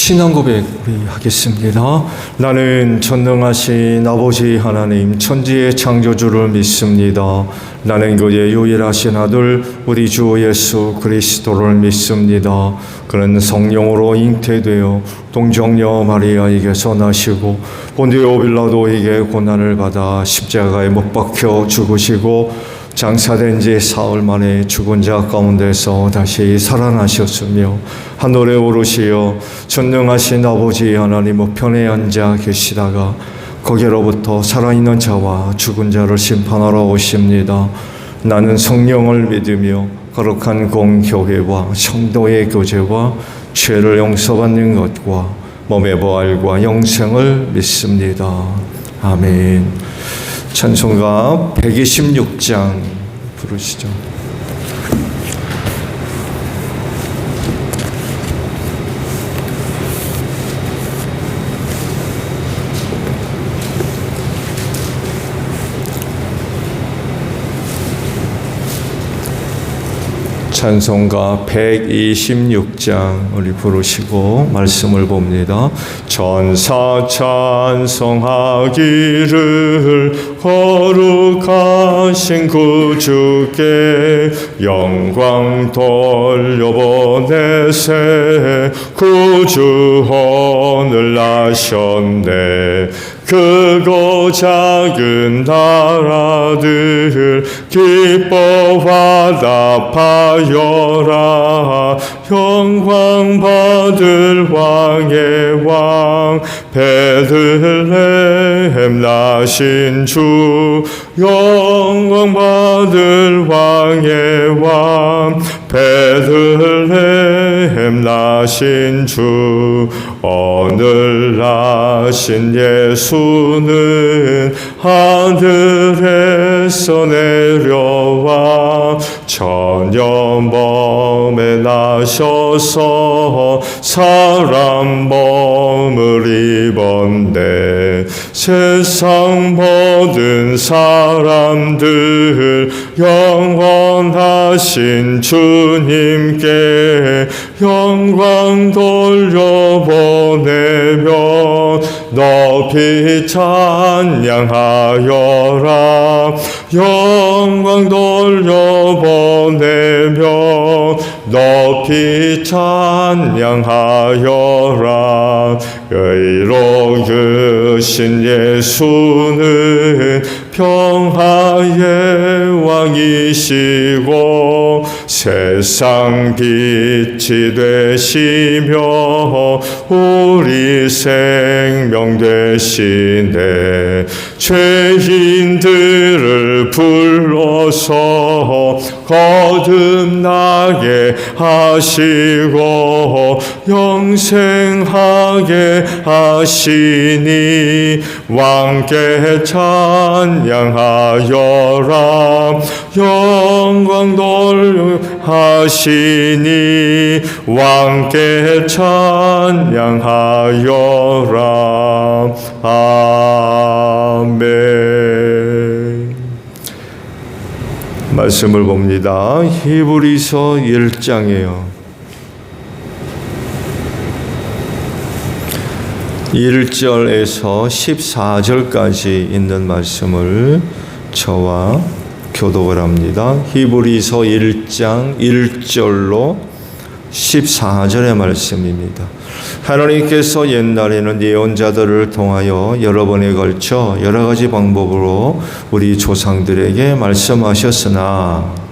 신앙 고백 우리 하겠습니다. 나는 전능하신 아버지 하나님 천지의 창조주를 믿습니다. 나는 그의 유일하신 아들 우리 주 예수 그리스도를 믿습니다. 그는 성령으로 잉태되어 동정녀 마리아에게서 나시고 본디오 빌라도에게 고난을 받아 십자가에 못 박혀 죽으시고 장사된 지 사흘 만에 죽은 자 가운데서 다시 살아나셨으며 하늘에 오르시어 전능하신 아버지 하나님 우편에 앉아 계시다가 거기로부터 살아있는 자와 죽은 자를 심판하러 오십니다. 나는 성령을 믿으며 거룩한 공교회와 성도의 교제와 죄를 용서받는 것과 몸의 부활과 영생을 믿습니다. 아멘. 찬송가 126장 부르시죠. 찬송가 126장 우리 부르시고 말씀을 봅니다. 전사 찬송하기를 거룩하신 구주께 영광 돌려보내세 구주 오늘 나셨네. 크고 작은 나라들 기뻐 화답하여라. 영광 받을 왕의 왕 베들레헴 나신 주 영광 받을 왕의 왕 베들레헴 나신 주 오늘 나신 예수는 하늘에서 내려와 천여 몸에 나셔서 사람 몸을 입었네. 세상 모든 사람들 영원하신 주님께 영광 돌려보내며 높이 찬양하여라. 영광 돌려보내며 높이 찬양하여라. 의로우신 예수는 평화의 왕이시고 세상 빛이 되시며 우리 생명 되시네. 죄인들을 불러서 거듭나게 하시고 영생하게 하시니 왕께 찬양하여라. 영광 돌려하시니 왕께 찬양하여라. 아멘. 말씀을 봅니다. 히브리서 1장이에요. 1절에서 14절까지 있는 말씀을 저와 교독을 합니다. 히브리서 1장 1절로 14절의 말씀입니다. 하나님께서 옛날에는 예언자들을 통하여 여러 번에 걸쳐 여러 가지 방법으로 우리 조상들에게 말씀하셨으나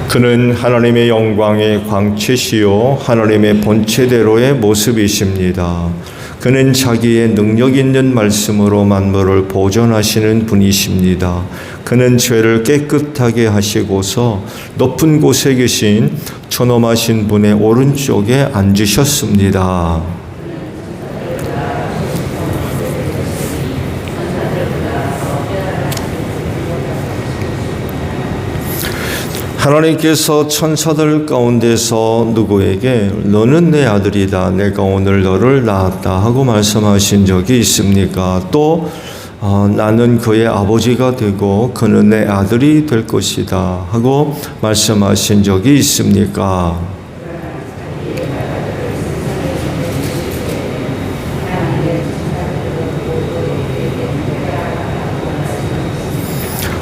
그는 하나님의 영광의 광채시요 하나님의 본체대로의 모습이십니다. 그는 자기의 능력 있는 말씀으로 만물을 보존하시는 분이십니다. 그는 죄를 깨끗하게 하시고서 높은 곳에 계신 존엄하신 분의 오른쪽에 앉으셨습니다. 하나님께서 천사들 가운데서 누구에게 너는 내 아들이다, 내가 오늘 너를 낳았다 하고 말씀하신 적이 있습니까? 또 나는 그의 아버지가 되고 그는 내 아들이 될 것이다 하고 말씀하신 적이 있습니까?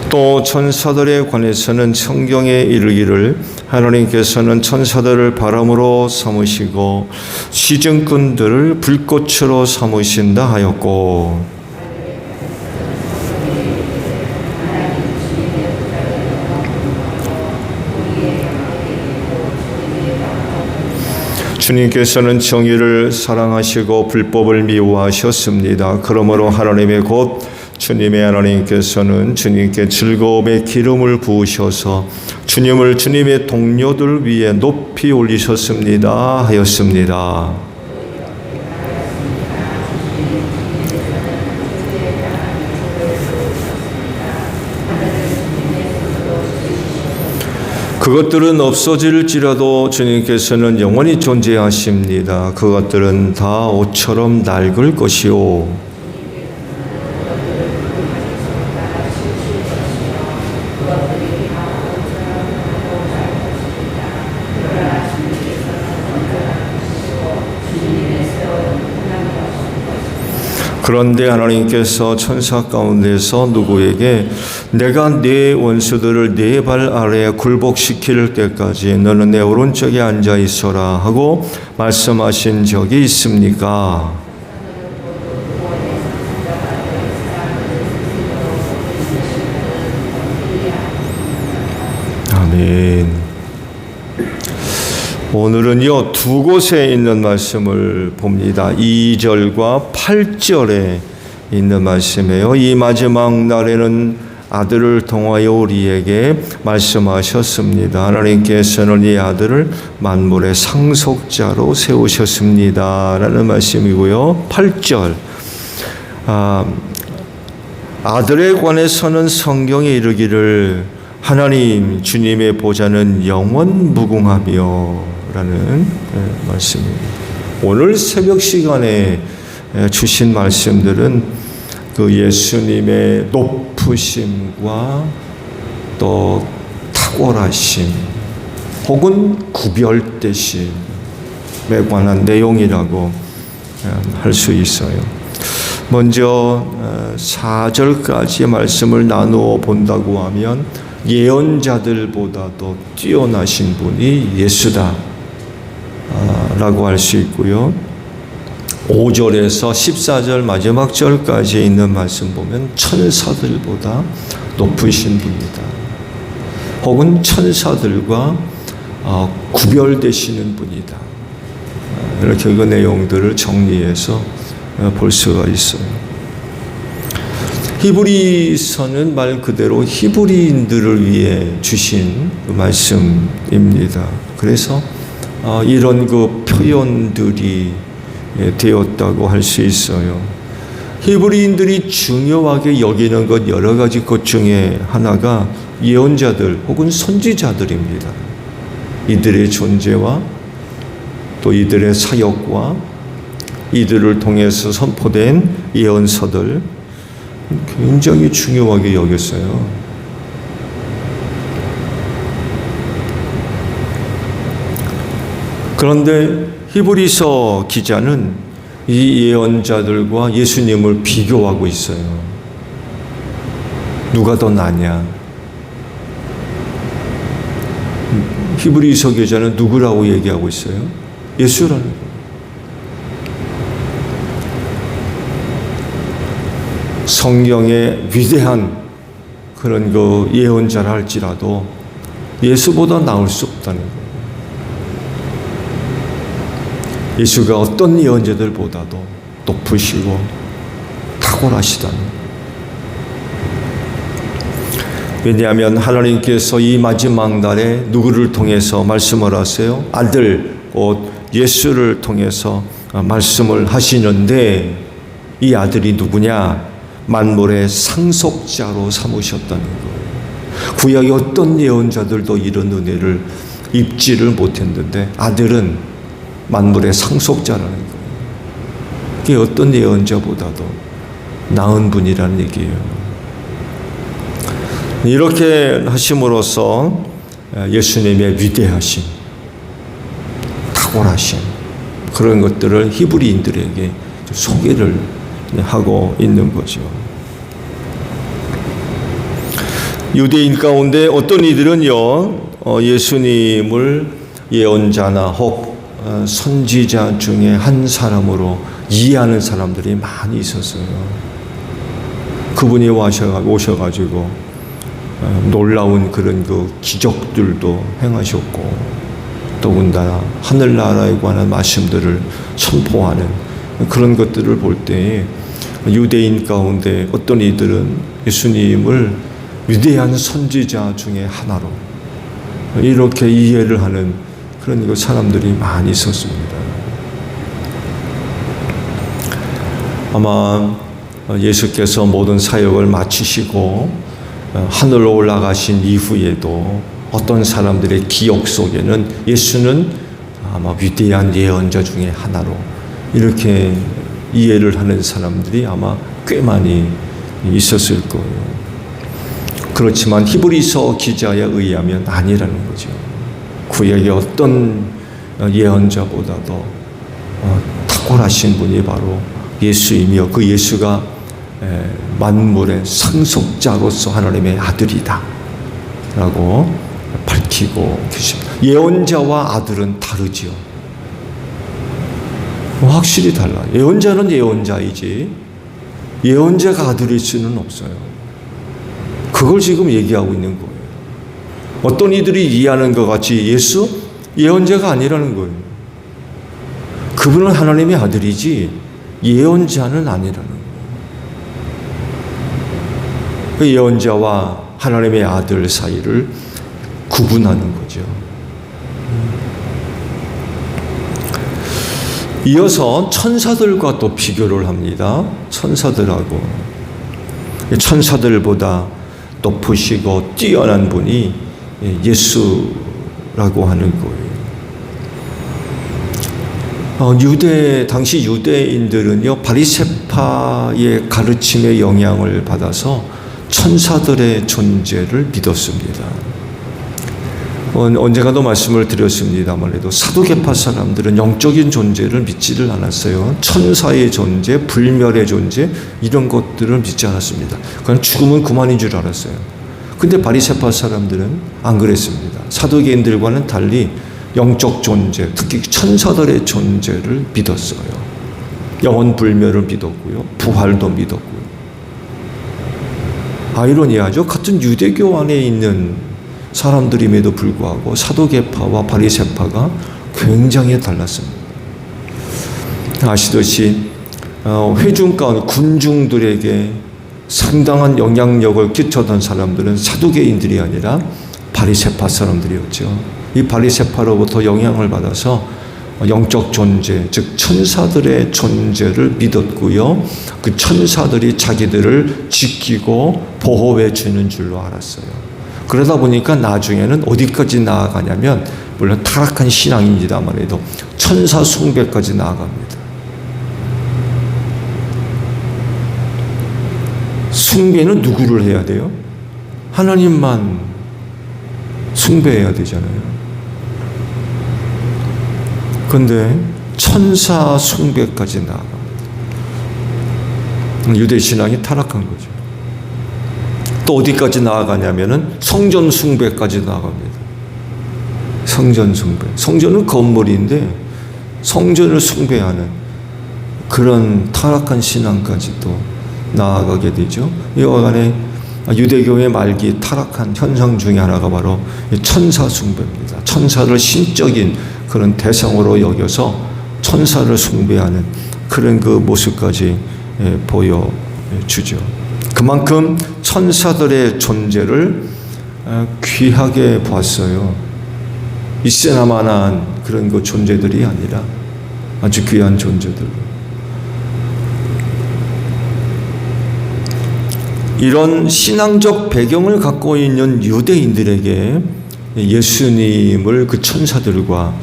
또 천사들에 관해서는 성경에 이르기를 하나님께서는 천사들을 바람으로 삼으시고 시즌꾼들을 불꽃으로 삼으신다 하였고, 주님께서는 정의를 사랑하시고 불법을 미워하셨습니다. 그러므로 하나님의 곧 주님의 하나님께서는 주님께 즐거움의 기름을 부으셔서 주님을 주님의 동료들 위에 높이 올리셨습니다 하였습니다. 그것들은 없어질지라도 주님께서는 영원히 존재하십니다. 그것들은 다 옷처럼 낡을 것이요. 그런데 하나님께서 천사 가운데서 누구에게 내가 네 원수들을 네 발 아래에 굴복시킬 때까지 너는 내 오른쪽에 앉아 있어라 하고 말씀하신 적이 있습니까? 아멘. 오늘은요, 두 곳에 있는 말씀을 봅니다. 2절과 8절에 있는 말씀이에요. 이 마지막 날에는 아들을 통하여 우리에게 말씀하셨습니다. 하나님께서는 이 아들을 만물의 상속자로 세우셨습니다 라는 말씀이고요. 8절, 아들에 관해서는 성경에 이르기를 하나님 주님의 보좌는 영원 무궁하며 라는 말씀입니다. 오늘 새벽 시간에 주신 말씀들은 그 예수님의 높으심과 또 탁월하심 혹은 구별되심에 관한 내용이라고 할 수 있어요. 먼저 4절까지의 말씀을 나누어 본다고 하면 예언자들보다도 뛰어나신 분이 예수다 라고 할 수 있고요. 5절에서 14절 마지막 절까지 있는 말씀 보면 천사들보다 높으신 분이다 혹은 천사들과 구별되시는 분이다, 이렇게 그 내용들을 정리해서 볼 수가 있어요. 히브리서는 말 그대로 히브리인들을 위해 주신 그 말씀입니다. 그래서 이런 그 표현들이 되었다고 할 수 있어요. 히브리인들이 중요하게 여기는 것 여러 가지 것 중에 하나가 예언자들 혹은 선지자들입니다. 이들의 존재와 또 이들의 사역과 이들을 통해서 선포된 예언서들 굉장히 중요하게 여겼어요. 그런데 히브리서 기자는 이 예언자들과 예수님을 비교하고 있어요. 누가 더 낫냐? 히브리서 기자는 누구라고 얘기하고 있어요? 예수라는 거예요. 성경의 위대한 그런 그 예언자라 할지라도 예수보다 나을 수 없다는 거예요. 예수가 어떤 예언자들보다도 높으시고 탁월하시다는 거예요. 왜냐하면 하나님께서 이 마지막 날에 누구를 통해서 말씀을 하세요? 아들 곧 예수를 통해서 말씀을 하시는데 이 아들이 누구냐? 만물의 상속자로 삼으셨다는 거예요. 구약의 어떤 예언자들도 이런 은혜를 입지를 못했는데 아들은 만물의 상속자라는 거예요. 그게 어떤 예언자보다도 나은 분이라는 얘기예요. 이렇게 하심으로써 예수님의 위대하심, 탁월하심, 그런 것들을 히브리인들에게 소개를 하고 있는 거죠. 유대인 가운데 어떤 이들은요, 예수님을 예언자나 혹 선지자 중에 한 사람으로 이해하는 사람들이 많이 있었어요. 그분이 오셔가지고 놀라운 그런 그 기적들도 행하셨고, 더군다나 하늘나라에 관한 말씀들을 선포하는 그런 것들을 볼 때 유대인 가운데 어떤 이들은 예수님을 위대한 선지자 중에 하나로 이렇게 이해를 하는 그런 사람들이 많이 있었습니다. 아마 예수께서 모든 사역을 마치시고 하늘로 올라가신 이후에도 어떤 사람들의 기억 속에는 예수는 아마 위대한 예언자 중에 하나로 이렇게 이해를 하는 사람들이 아마 꽤 많이 있었을 거예요. 그렇지만 히브리서 기자에 의하면 아니라는 거죠. 구약의 어떤 예언자보다도 탁월하신 분이 바로 예수이며 그 예수가 만물의 상속자로서 하나님의 아들이다 라고 밝히고 계십니다. 예언자와 아들은 다르지요. 확실히 달라요. 예언자는 예언자이지 예언자가 아들일 수는 없어요. 그걸 지금 얘기하고 있는 거예요. 어떤 이들이 이해하는 것 같이 예수 예언자가 아니라는 거예요. 그분은 하나님의 아들이지 예언자는 아니라는 거예요. 그 예언자와 하나님의 아들 사이를 구분하는 거죠. 이어서 천사들과 또 비교를 합니다. 천사들하고 천사들보다 높으시고 뛰어난 분이 예수라고 하는 거예요. 당시 유대인들은요, 바리새파의 가르침의 영향을 받아서 천사들의 존재를 믿었습니다. 언젠가도 말씀을 드렸습니다만 해도 사두개파 사람들은 영적인 존재를 믿지를 않았어요. 천사의 존재, 불멸의 존재 이런 것들을 믿지 않았습니다. 그냥 죽으면 그만인 줄 알았어요. 근데 바리새파 사람들은 안 그랬습니다. 사두개인들과는 달리 영적 존재, 특히 천사들의 존재를 믿었어요. 영원 불멸을 믿었고요. 부활도 믿었고요. 아이러니하죠. 같은 유대교 안에 있는 사람들임에도 불구하고 사두개파와 바리새파가 굉장히 달랐습니다. 아시듯이 회중 가운데 군중들에게 상당한 영향력을 끼쳤던 사람들은 사두개인들이 아니라 바리새파 사람들이었죠. 이 바리새파로부터 영향을 받아서 영적 존재, 즉 천사들의 존재를 믿었고요. 그 천사들이 자기들을 지키고 보호해 주는 줄로 알았어요. 그러다 보니까 나중에는 어디까지 나아가냐면, 물론 타락한 신앙입니다만 해도 천사 숭배까지 나아갑니다. 숭배는 누구를 해야 돼요? 하나님만 숭배해야 되잖아요. 그런데 천사 숭배까지 나아갑니다. 유대 신앙이 타락한 거죠. 또 어디까지 나아가냐면은 성전 숭배까지 나아갑니다. 성전 숭배. 성전은 건물인데 성전을 숭배하는 그런 타락한 신앙까지도 나아가게 되죠. 이와 간에 유대교의 말기 타락한 현상 중에 하나가 바로 천사 숭배입니다. 천사를 신적인 그런 대상으로 여겨서 천사를 숭배하는 그런 그 모습까지 보여주죠. 그만큼 천사들의 존재를 귀하게 보았어요. 있으나마나한 그런 그 존재들이 아니라 아주 귀한 존재들. 이런 신앙적 배경을 갖고 있는 유대인들에게 예수님을 그 천사들과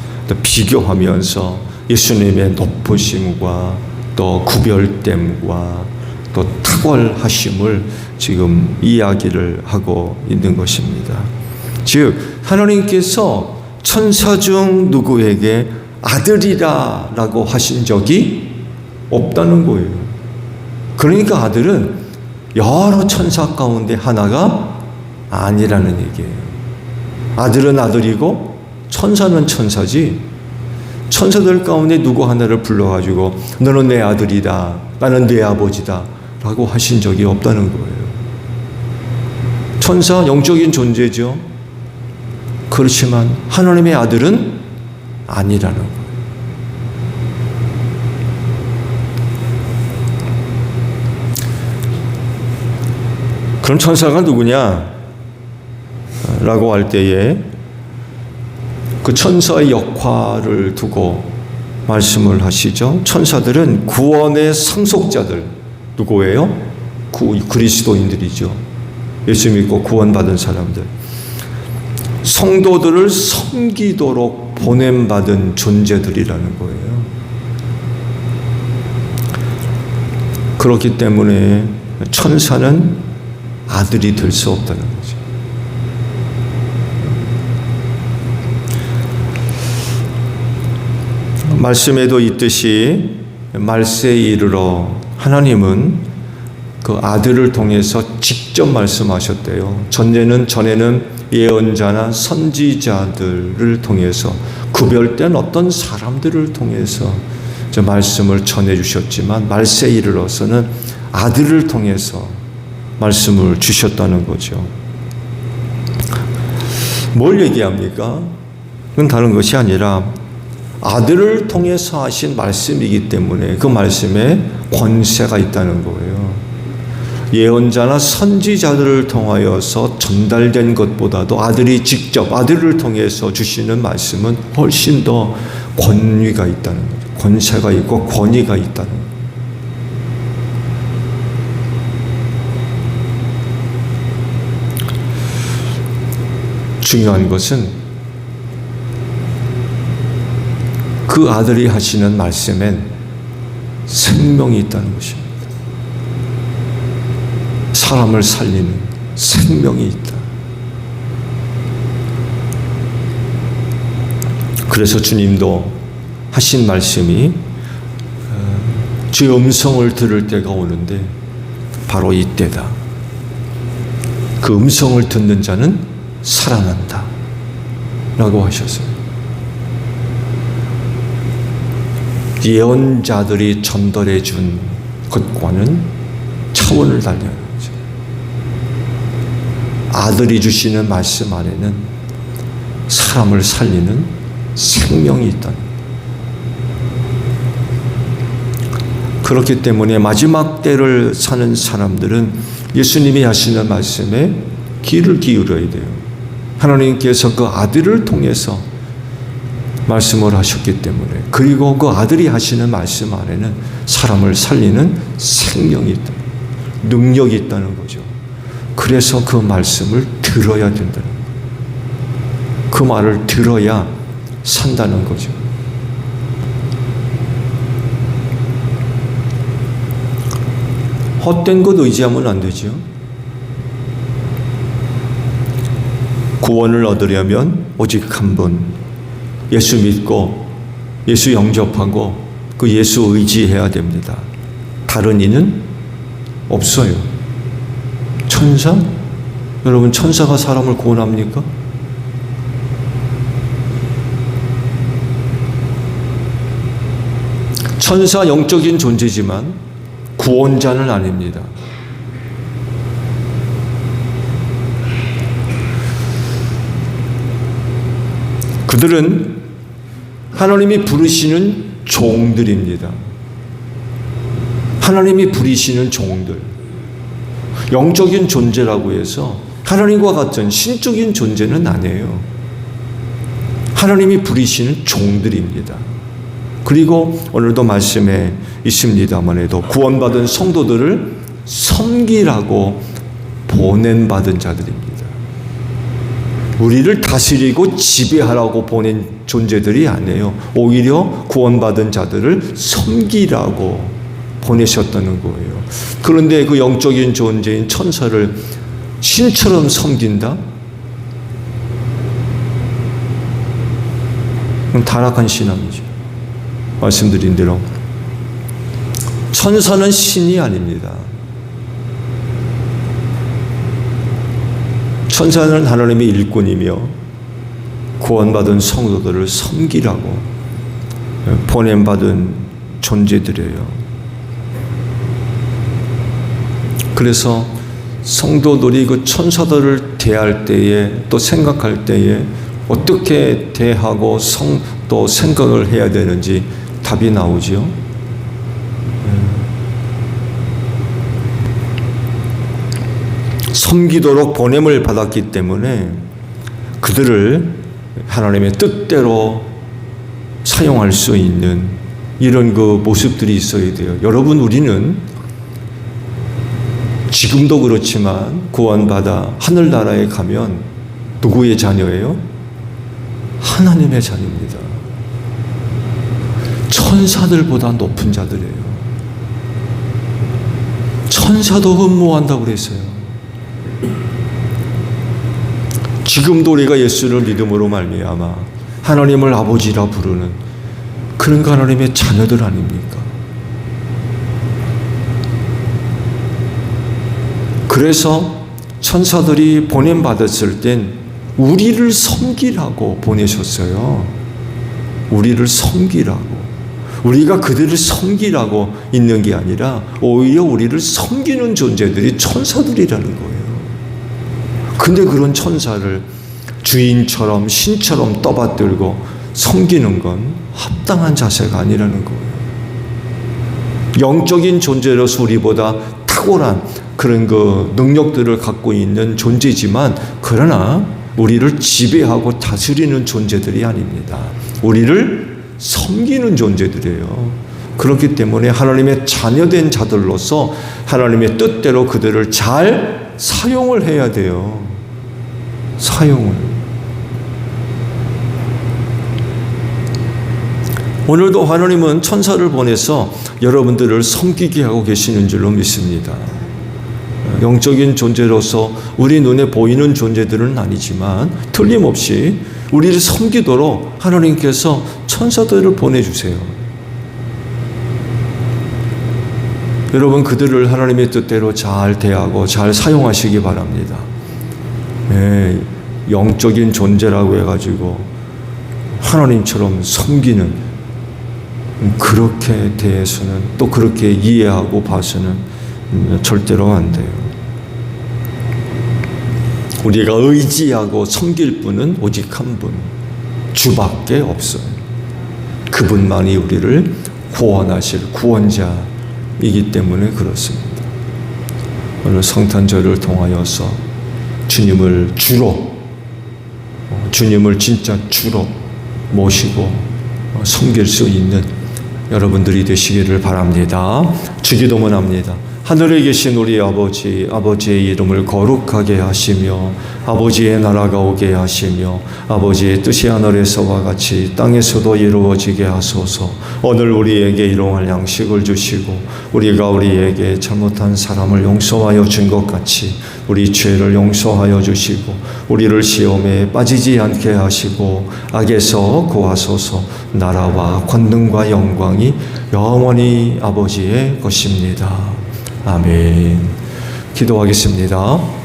비교하면서 예수님의 높으심과 또 구별됨과 또 탁월하심을 지금 이야기를 하고 있는 것입니다. 즉 하나님께서 천사 중 누구에게 아들이라 라고 하신 적이 없다는 거예요. 그러니까 아들은 여러 천사 가운데 하나가 아니라는 얘기예요. 아들은 아들이고 천사는 천사지, 천사들 가운데 누구 하나를 불러가지고 너는 내 아들이다, 나는 네 아버지다 라고 하신 적이 없다는 거예요. 천사 영적인 존재죠. 그렇지만 하나님의 아들은 아니라는 거예요. 그럼 천사가 누구냐? 라고 할 때에 그 천사의 역할을 두고 말씀을 하시죠. 천사들은 구원의 상속자들, 누구예요? 그리스도인들이죠. 예수 믿고 구원받은 사람들. 성도들을 섬기도록 보냄받은 존재들이라는 거예요. 그렇기 때문에 천사는 아들이 될 수 없다는 거죠. 말씀에도 있듯이 말세에 이르러 하나님은 그 아들을 통해서 직접 말씀하셨대요. 전에는 예언자나 선지자들을 통해서 구별된 어떤 사람들을 통해서 말씀을 전해 주셨지만 말세에 이르러서는 아들을 통해서 말씀을 주셨다는 거죠. 뭘 얘기합니까? 그건 다른 것이 아니라 아들을 통해서 하신 말씀이기 때문에 그 말씀에 권세가 있다는 거예요. 예언자나 선지자들을 통하여서 전달된 것보다도 아들이 직접 아들을 통해서 주시는 말씀은 훨씬 더 권위가 있다는 거죠. 권세가 있고 권위가 있다는 거예요. 중요한 것은 그 아들이 하시는 말씀엔 생명이 있다는 것입니다. 사람을 살리는 생명이 있다. 그래서 주님도 하신 말씀이 주의 음성을 들을 때가 오는데 바로 이때다. 그 음성을 듣는 자는 살아난다 라고 하셨어요. 예언자들이 전달해 준 것과는 차원을 달리는 거죠. 아들이 주시는 말씀 안에는 사람을 살리는 생명이 있다는 거예요. 그렇기 때문에 마지막 때를 사는 사람들은 예수님이 하시는 말씀에 귀를 기울여야 돼요. 하나님께서 그 아들을 통해서 말씀을 하셨기 때문에, 그리고 그 아들이 하시는 말씀 안에는 사람을 살리는 생명이 있다, 능력이 있다는 거죠. 그래서 그 말씀을 들어야 된다는 거예요. 그 말을 들어야 산다는 거죠. 헛된 것 의지하면 안 되죠. 구원을 얻으려면 오직 한 분, 예수 믿고 예수 영접하고 그 예수 의지해야 됩니다. 다른 이는 없어요. 천사? 여러분, 천사가 사람을 구원합니까? 천사 영적인 존재지만 구원자는 아닙니다. 그들은 하나님이 부르시는 종들입니다. 하나님이 부르시는 종들. 영적인 존재라고 해서 하나님과 같은 신적인 존재는 아니에요. 하나님이 부르시는 종들입니다. 그리고 오늘도 말씀에 있습니다만 해도 구원받은 성도들을 섬기라고 보낸받은 자들입니다. 우리를 다스리고 지배하라고 보낸 존재들이 아니에요. 오히려 구원받은 자들을 섬기라고 보내셨다는 거예요. 그런데 그 영적인 존재인 천사를 신처럼 섬긴다? 그건 타락한 신앙이죠. 말씀드린 대로 천사는 신이 아닙니다. 천사는 하나님의 일꾼이며 구원받은 성도들을 섬기라고 보냄받은 존재들이에요. 그래서 성도들이 그 천사들을 대할 때에 또 생각할 때에 어떻게 대하고 또 생각을 해야 되는지 답이 나오지요. 섬기도록 보냄을 받았기 때문에 그들을 하나님의 뜻대로 사용할 수 있는 이런 그 모습들이 있어야 돼요. 여러분, 우리는 지금도 그렇지만 구원받아 하늘나라에 가면 누구의 자녀예요? 하나님의 자녀입니다. 천사들보다 높은 자들이에요. 천사도 흠모한다고 그랬어요. 지금도 우리가 예수를 믿음으로 말미암아 하나님을 아버지라 부르는 그런 하나님의 자녀들 아닙니까? 그래서 천사들이 보냄받았을 땐 우리를 섬기라고 보내셨어요. 우리를 섬기라고. 우리가 그들을 섬기라고 있는 게 아니라 오히려 우리를 섬기는 존재들이 천사들이라는 거예요. 근데 그런 천사를 주인처럼 신처럼 떠받들고 섬기는 건 합당한 자세가 아니라는 거예요. 영적인 존재로서 우리보다 탁월한 그런 그 능력들을 갖고 있는 존재지만 그러나 우리를 지배하고 다스리는 존재들이 아닙니다. 우리를 섬기는 존재들이에요. 그렇기 때문에 하나님의 자녀된 자들로서 하나님의 뜻대로 그들을 잘 사용을 해야 돼요. 사용을. 오늘도 하나님은 천사를 보내서 여러분들을 섬기게 하고 계시는 줄로 믿습니다. 영적인 존재로서 우리 눈에 보이는 존재들은 아니지만 틀림없이 우리를 섬기도록 하나님께서 천사들을 보내주세요. 여러분, 그들을 하나님의 뜻대로 잘 대하고 잘 사용하시기 바랍니다. 영적인 존재라고 해가지고 하나님처럼 섬기는 그렇게 대해서는 또 그렇게 이해하고 봐서는 절대로 안 돼요. 우리가 의지하고 섬길 분은 오직 한 분, 주밖에 없어요. 그분만이 우리를 구원하실 구원자이기 때문에 그렇습니다. 오늘 성탄절을 통하여서 주님을 진짜 주로 모시고 섬길 수 있는 여러분들이 되시기를 바랍니다. 주기도문 합니다. 하늘에 계신 우리 아버지, 아버지의 이름을 거룩하게 하시며 아버지의 나라가 오게 하시며 아버지의 뜻이 하늘에서와 같이 땅에서도 이루어지게 하소서. 오늘 우리에게 일용할 양식을 주시고 우리가 우리에게 잘못한 사람을 용서하여 준 것 같이 우리 죄를 용서하여 주시고 우리를 시험에 빠지지 않게 하시고 악에서 구하소서. 나라와 권능과 영광이 영원히 아버지의 것입니다. 아멘. 기도하겠습니다.